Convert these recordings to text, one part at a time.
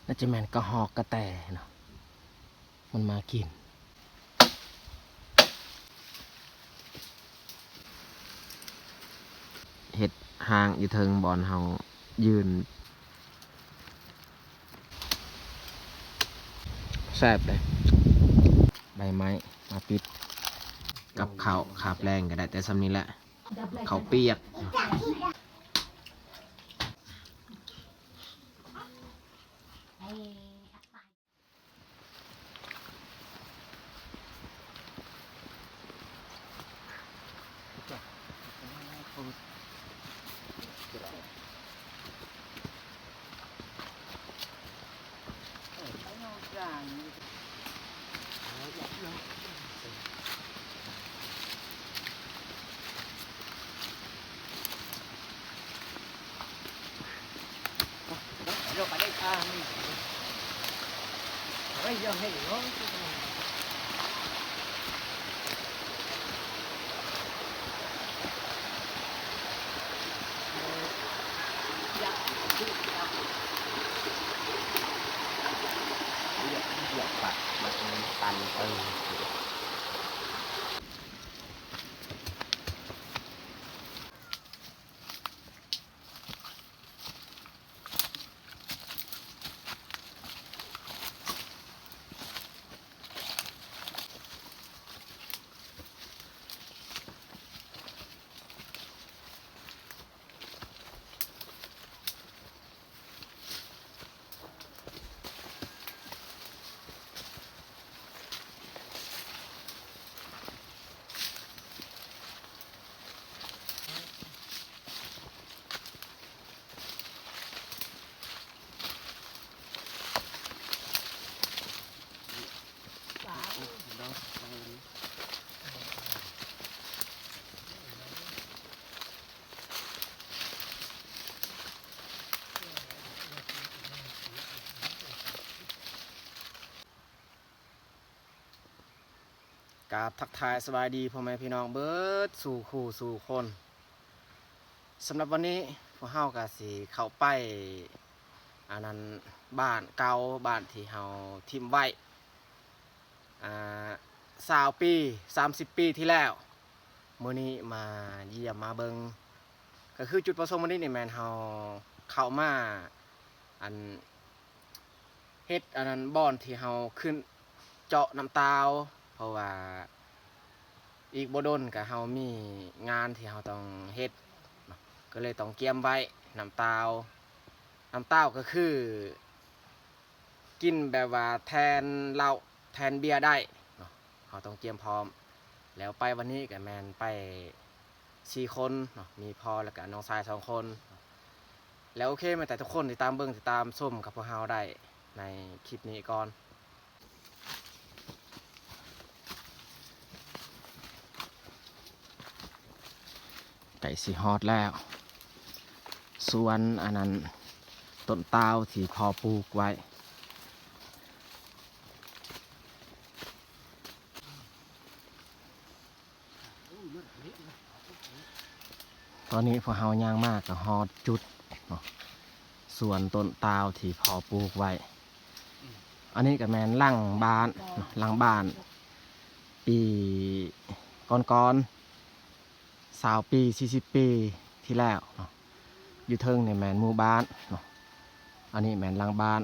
น่าจะแมนกระหอกกระแตเนาะมันมากินเห็ดหางอยู่เทิงบอนเฮายืนแซ่บเลยใบไม้มาปิดกับข้าวขาบแรงก็ได้แต่สำนี้แหละเขาเปียกRồi phải đây bây giờ hay nóตันกราบทักทายสบายดีพ่อแม่พี่น้องเบิดสู่คู่สู่คนสำหรับวันนี้พวกเฮาก็สิเข้าไปอันนั้นบ้านเก่าบ้านที่เฮาทิมไว้20 ปี30 ปีที่แล้วมื้อนี้มาเยี่ยมมาเบิงก็คือจุดประสงค์มื้อนี้นี่แม่นเฮาเข้ามาอันเฮ็ดอันนั้นบ่อนที่เฮาขึ้นเจาะน้ำตาวเพราะว่าอีกบ่ดนก็เฮามีงานที่เฮาต้องเฮ็ดก็เลยต้องเกียมไว้น้ำตาวก็คือกินแบบว่าแทนเหล้าแทนเบียร์ได้เนาะเฮาต้องเตรียมพร้อมแล้วไปวันนี้ก็แม่นไป4 คนเนาะมีพ่อแล้วก็น้องชาย2 คนแล้วโอเคมาแต่ทุกคนติดตามเบิ่งติดตามชมกับพวกเฮาได้ในคลิปนี้ก่อนไก่สีฮอดแล้วสวนอันนั้นต้นตาวที่พอปลูกไว้ตอนนี้พอเฮาย่างมากกับฮอดจุดสวนต้นตาวที่พอปลูกไว้อันนี้กับแมนล่างบ้านปีก่อน20 ปี40 ปีที่แล้วอยู่เทิงเนี่ยแมนหมู่บ้านอันนี้แมนล่างบ้าน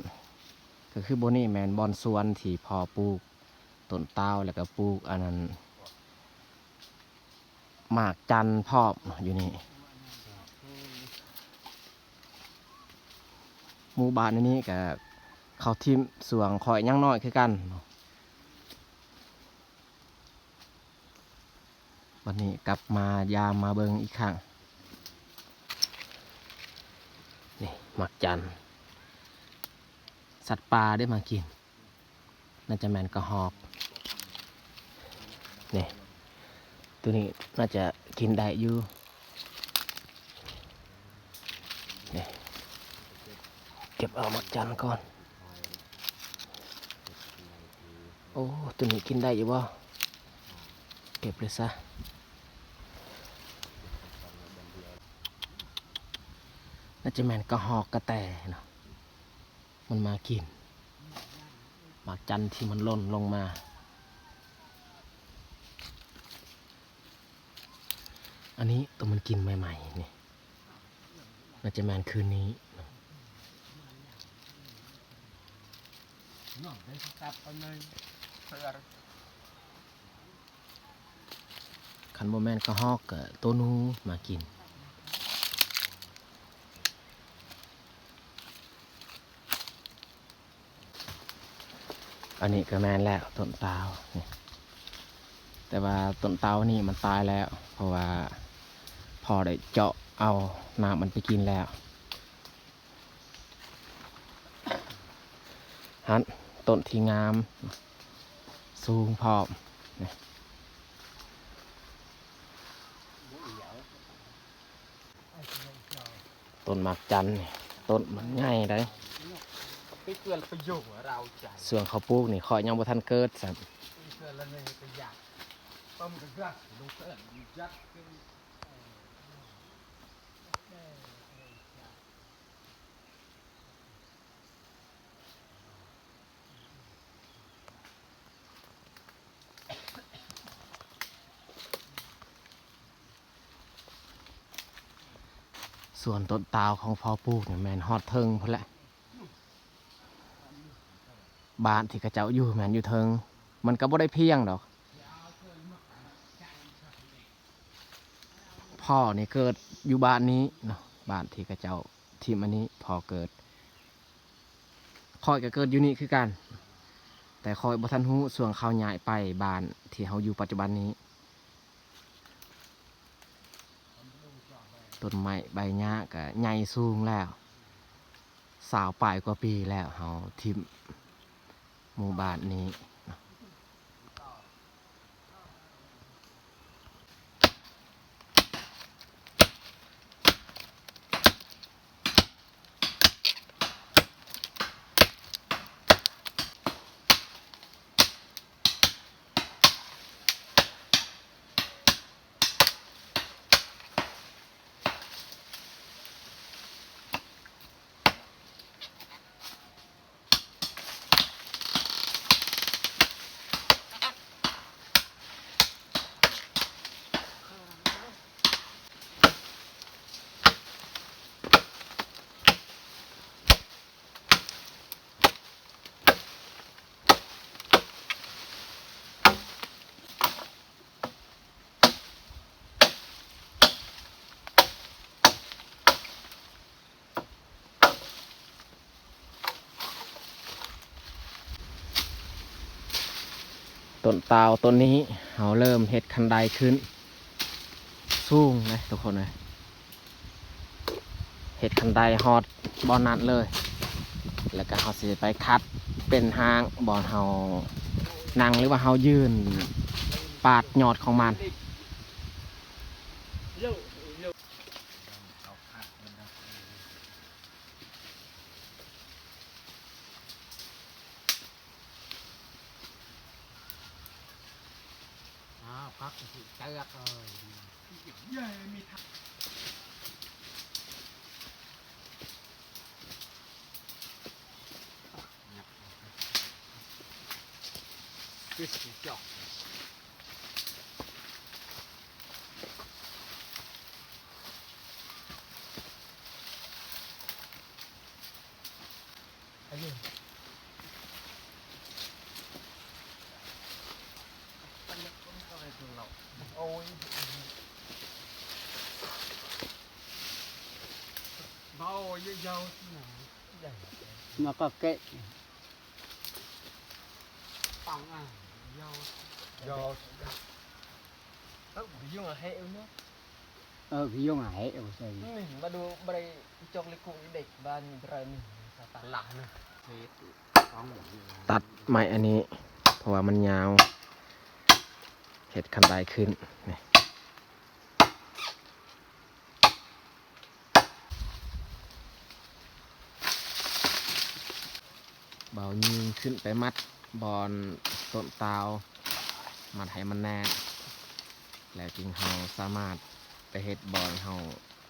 ก็คือโบนี่แมนบอนสวนที่พอปลูกต้นตาวแล้วก็ปลูกอันนั้นหมากจันพอบอยู่นี่หมู่บ้านนี้กับเขาทีมสวงคอยย่างน้อยคือกันวันนี้กลับมายามมาเบิงอีกครั้งนี่หมากจันสัตว์ป่าได้มากินน่าจะแมนกระหอกนี่ตัวนี้น่าจะกินได้อยู่นี่เก็บเอาหมากจันก่อนโอ้ตัวนี้กินได้อยู่บ่เก็บเลยซะน่าจะแมนกระหอกกระแตเนาะ มันมากินหมากจันที่มันหล่นลงมาอันนี้ตัวมันกินใหม่ๆนี่น่าจะแมนคืนนี้ nó để tập ở nơi คันโมแมนก็ฮอกกับตัวนูมากินอันนี้ก็แมนแล้วต้นเตานี่แต่ว่าต้นเตานี่มันตายแล้วเพราะว่าพอได้เจาะเอาน้ำมันไปกินแล้วฮันต้นที่งามสูงพร้อมนี่ต้นหมากจันนี่ต้นมันง่ายได้ cái cửa là phải dùng ở rào chảy ส่วนเขาวปลูกนี่ขอยยังบ่ทันเกิดสัน cái cửa là này phải giặt tôm cái gắt đúng cái giặt cái ส่วนต้นตาวของพ่อปลูกเนี่ยแมนฮอดเทิงพุ่นแหละบ้านที่กระเจ้าอยู่แมนอยู่เทิงมันก็บ่ได้เพียงดอกพ่อนี่เกิดอยู่บ้านนี้เนาะบ้านที่กระเจ้าที่มันนี้พอเกิดคอยก็เกิดอยู่นี่คือกันแต่คอยบ่ทันฮู้ส่วนเขาย้ายไปบ้านที่เฮาอยู่ปัจจุบันนี้ต้นไม้ใบหญ้าก็ใหญ่สูงแล้วสาวปลายกว่าปีแล้วเฮาทิมหมู่บ้านนี้ต้นตาวต้นนี้เราเริ่มเฮ็ดคันไดขึ้นสูงนะทุกคนเลยเฮ็ดคันไดฮอดบอนนัดเลยแล้วก็เราสิไปคัดเป็นหางบอนเฮานั่งหรือว่าเฮายืนปาดยอดของมัน phát thì trái gắt rồi cái gì chọc cái gì ôi bao nhiêu dâu nó có kệ bằng à dâu dâu bị dung là hệ nữa bị dung là hệ rồi sao mình mà đồ bay trong lịch cụ ด็ก บ้านเรานี่ตัดหลังนะ ตัดไม้อันนี้เพราะว่ามันยาวเห็ดคันไดขึ้นนี่เบายิงขึ้นไปมัดบอนต้นตาวมัดให้มันแน่นแล้วจึงเฮาสามารถไปเห็ดบอนเฮา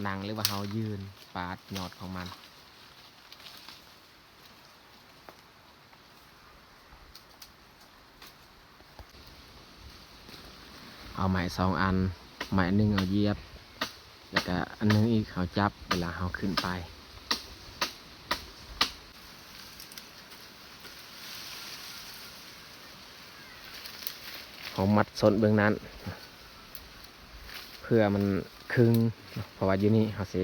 นั่งหรือว่าเฮายืนปาดยอดของมัน เอาไม้2 อันไม้หนึ่งเอาเหยียบแล้วก็อันนึงอีกเขาจับเวลาเขาขึ้นไปเขามัดส้นเบื้องนั้น เพื่อมันครึ่งเพราะว่าอยู่นี่เขาสิ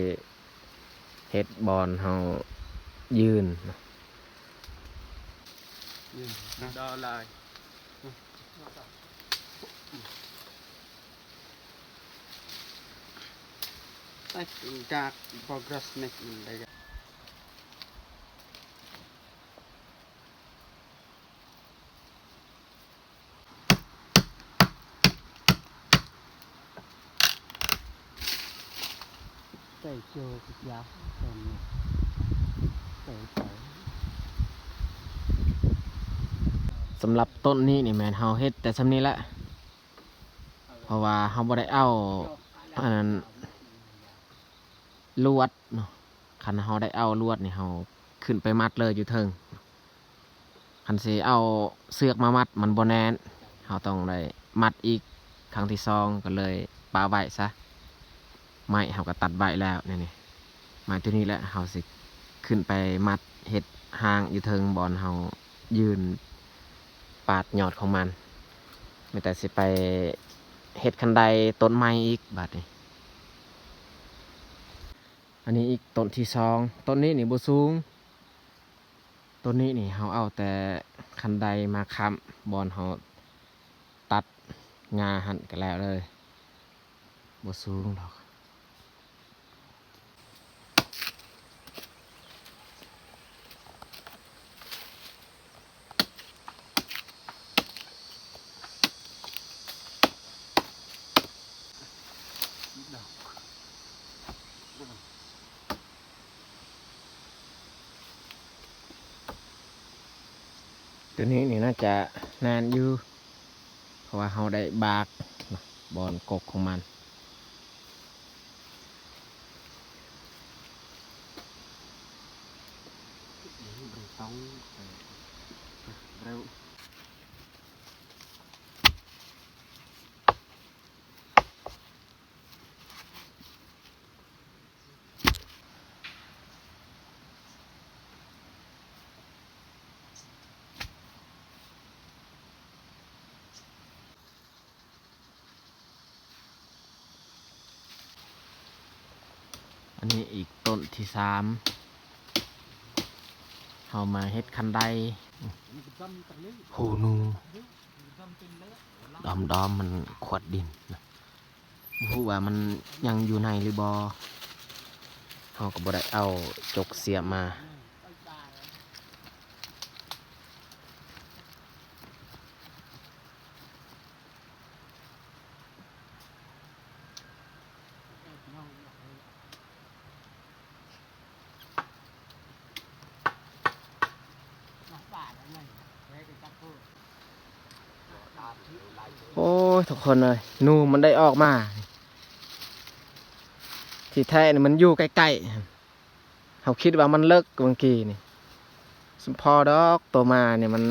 เฮ็ดบอลเขายืน ดอลายจาก progress นี่ได้กันใส่โจกุยาใส่เนี่ยใส่ สำหรับต้นนี้นี่แมนเฮาเฮ็ดแต่สำนี้แหละเพราะว่าเฮาบ่ได้เอาอันนั้นลวดเนาะคันเฮาได้เอาลวดนี่เฮาขึ้นไปมัดเลยอยู่เทิงคันสิเอาเสือกมามัดมันบ่แน่นเฮาต้องได้มัดอีกครั้งที่2ก็เลยปาไว้ซะไม้เฮาก็ตัดไว้แล้วนี่ไม้ตัวนี้แหละเฮาสิขึ้นไปมัดเฮ็ดหางอยู่เทิงบอนเฮายืนปาดยอดของมันไม่แต่สิไปเฮ็ดคันไดต้นไม้อีกบาดนี้อันนี้อีกต้นที่2ต้นนี้นี่บ่สูงต้นนี้นี่เฮาเอาแต่คันไดมาค้ำบอนเฮาตัดงาหั่นกันแล้วเลยบ่สูงดอกตัวนี้นี่น่าจะนานอยู่เพราะว่าเราได้บากบอนกกของมันอันนี้อีกต้นที่3เอามาเฮ็ดคันไดหูนูดอมมันขวดดินนะผู้ว่ามันยังอยู่ในหรือบอเขาก็บ่ได้เอาจกเสียบมาโอ้ยทุกคนเลยนูมันได้ออกมาที่แท้นี่มันอยู่ใกล้ๆเขาคิดว่ามันเลิกเมื่อกี้นี่สมพอดอกตัวมาเนี่ยมัน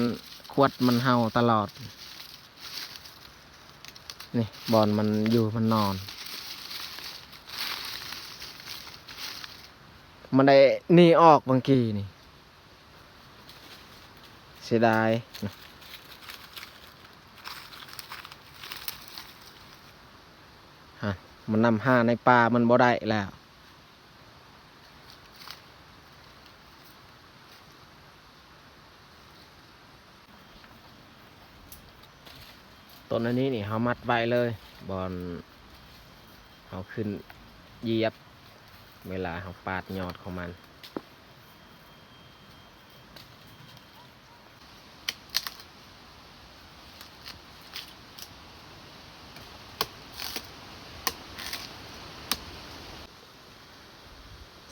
ขวดมันเห่าตลอดนี่บอลมันอยู่มันนอนมันได้หนีออกเมื่อกี้นี่เสียดายมันนำห้าในป่ามันบ่ได้แล้วต้นอันนี้นี่เขามัดไว้เลยบอลเขาขึ้นเหยียบเวลาเขาปาดยอดของมัน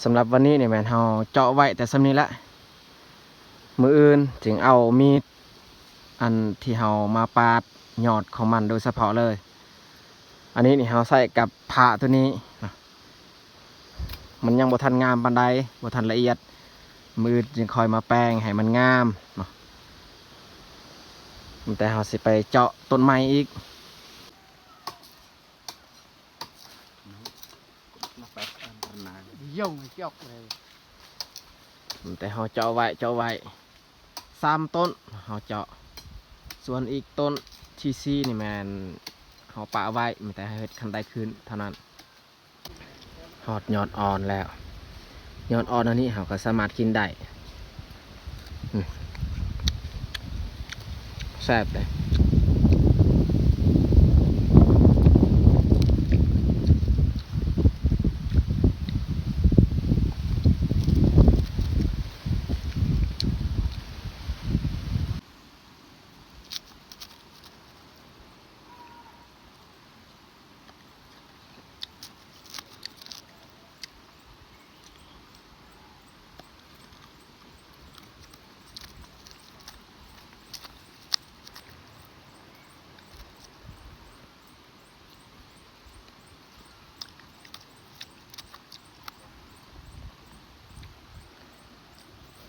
สำหรับวันนี้เนี่ยแมนเราเจาะไว้แต่สำนี้ละมืออื่นจึงเอามีดอันที่เรามาปาดยอดของมันโดยเฉพาะเลยอันนี้นี่เราใส่กับผ้าตัวนี้มันยังบ่ทันงามปานใดบ่ทันละเอียดมือจึงคอยมาแปลงให้มันงามเนาะแต่เราสิไปเจาะต้นไม้อีก ย่องจอกเลย แต่เขาเจาะไว้3 ต้นเขาเจาะส่วนอีกต้นที่4นี่แมนเขาปะไว้แต่ให้เฮ็ดคันได้คืนเท่านั้นหอดยอดอ่อนแล้วยอดอ่อนอันนี้เขาก็สามารถกินได้แซ่บเลย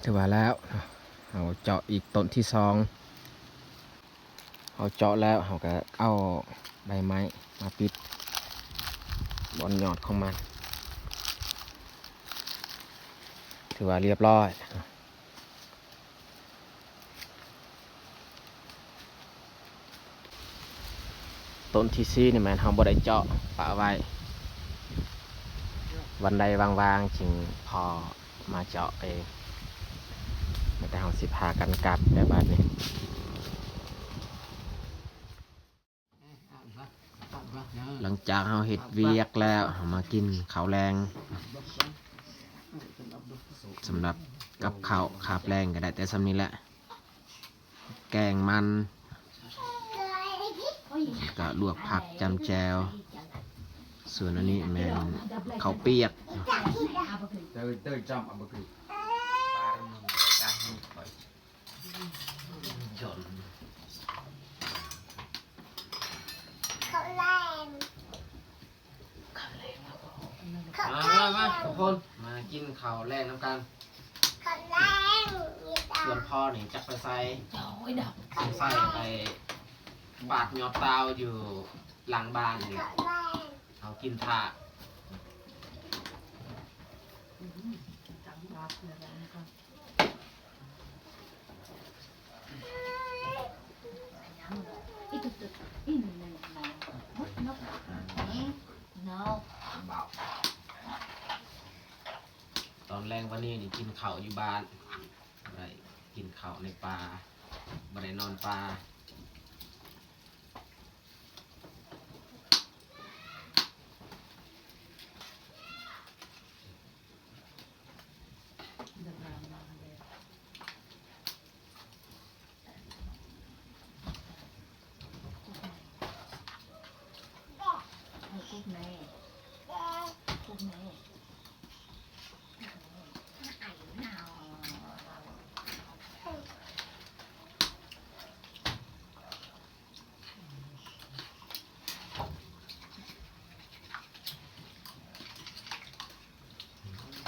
ถือว่าแล้วเราเจาะอีกต้นที่2เราเจาะแล้วเราก็เอาใบไม้มาปิดบนยอดของมันถือว่าเรียบร้อยต้นที่4นี่แมนเราบ่ได้เจาะปะไว้วันใดวางๆจึงพอมาเจาะเองแต่เราสิพากันกลับแบบนี้หลังจากเราเห็ดเวียกแล้วเรามากินข้าวแรงสำหรับกับข้าวขาบแรงก็ได้แต่สำนี้แหละแกงมันก็ลวกผักจำแจวส่วนอันนี้แมนข้าวเปียก tới trăm ở bậcมาทุกคนมากินข้าวแรงน้ำกันส่วนพ่อนี่จักไปใส่ไปปาดยอดเตาอยู่หลังบ้านนี่เอากินถา ตอนแรงวันนี้นี่กินข้าวอยู่บ้านอะไรกินข้าวในป่าบ่ได้นอนป่า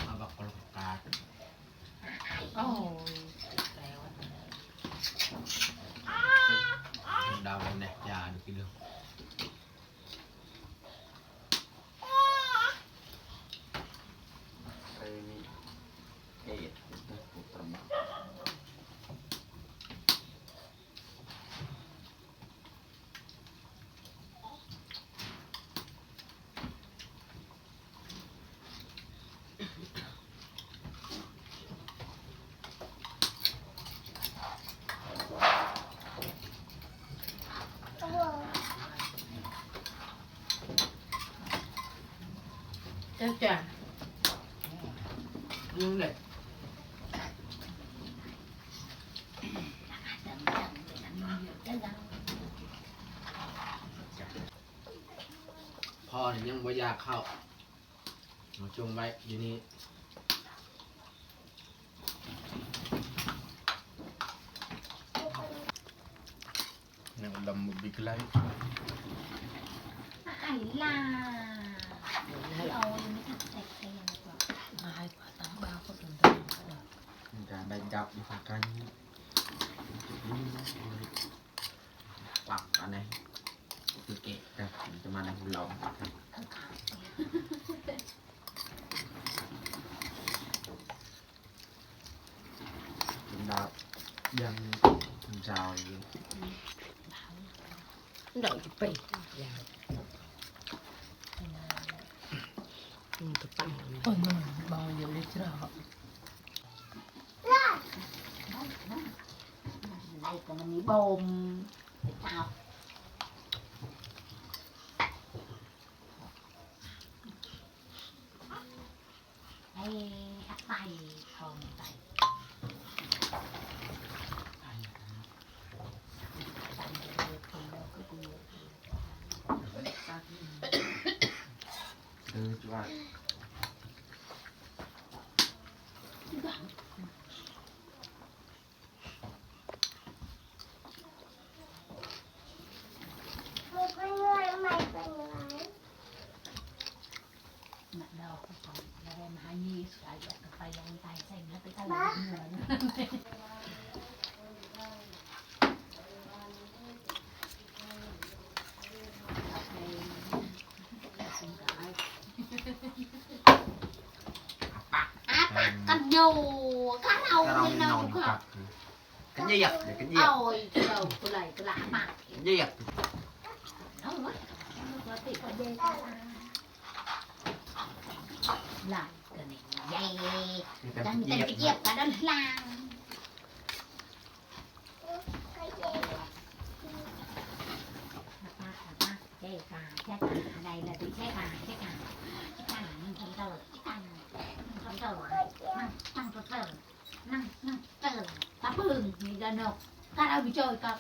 มาบักกอกกาดดาวเนี่ยยาดูกินเรื่องจ้ายังเลยพ่อเนี่ยยังบ่อยากเข้ามาจงไว้อยู่นี่ยังดำมุดบิกไลล่ะเอายังไม่ทันใส่ใครยังกว่ามาให้ปลาตั้งบ้าก็สนใจการได้จับอยู่ฝั่งกันปักอันนี้คือเกะจะมาในหุ่นหลอม ยังชาวอยู่ đợi chụp bì ôi mà bao nhiêu lít rồi đây còn mình bồn tao đây hạt tay còn tay chú ạ mặt đầu còn là em hai nhi phải giặt cái tay yang tay xanh nó tới tay người cắt dầu cắt đầu cái như rau nào non cũng cặp cái gì vậy cái gì ôi cái đầu cái này cái lạ mặt cái gì vậy đó quá nó có thể có dây lại cái này dây đang tên cái dẹp cả đơn lang dây cả đây là bị dây cả nhưng không đâu không đâu năng năng năng năng ta bừng mình ra nộp ta đâu bị chơi cả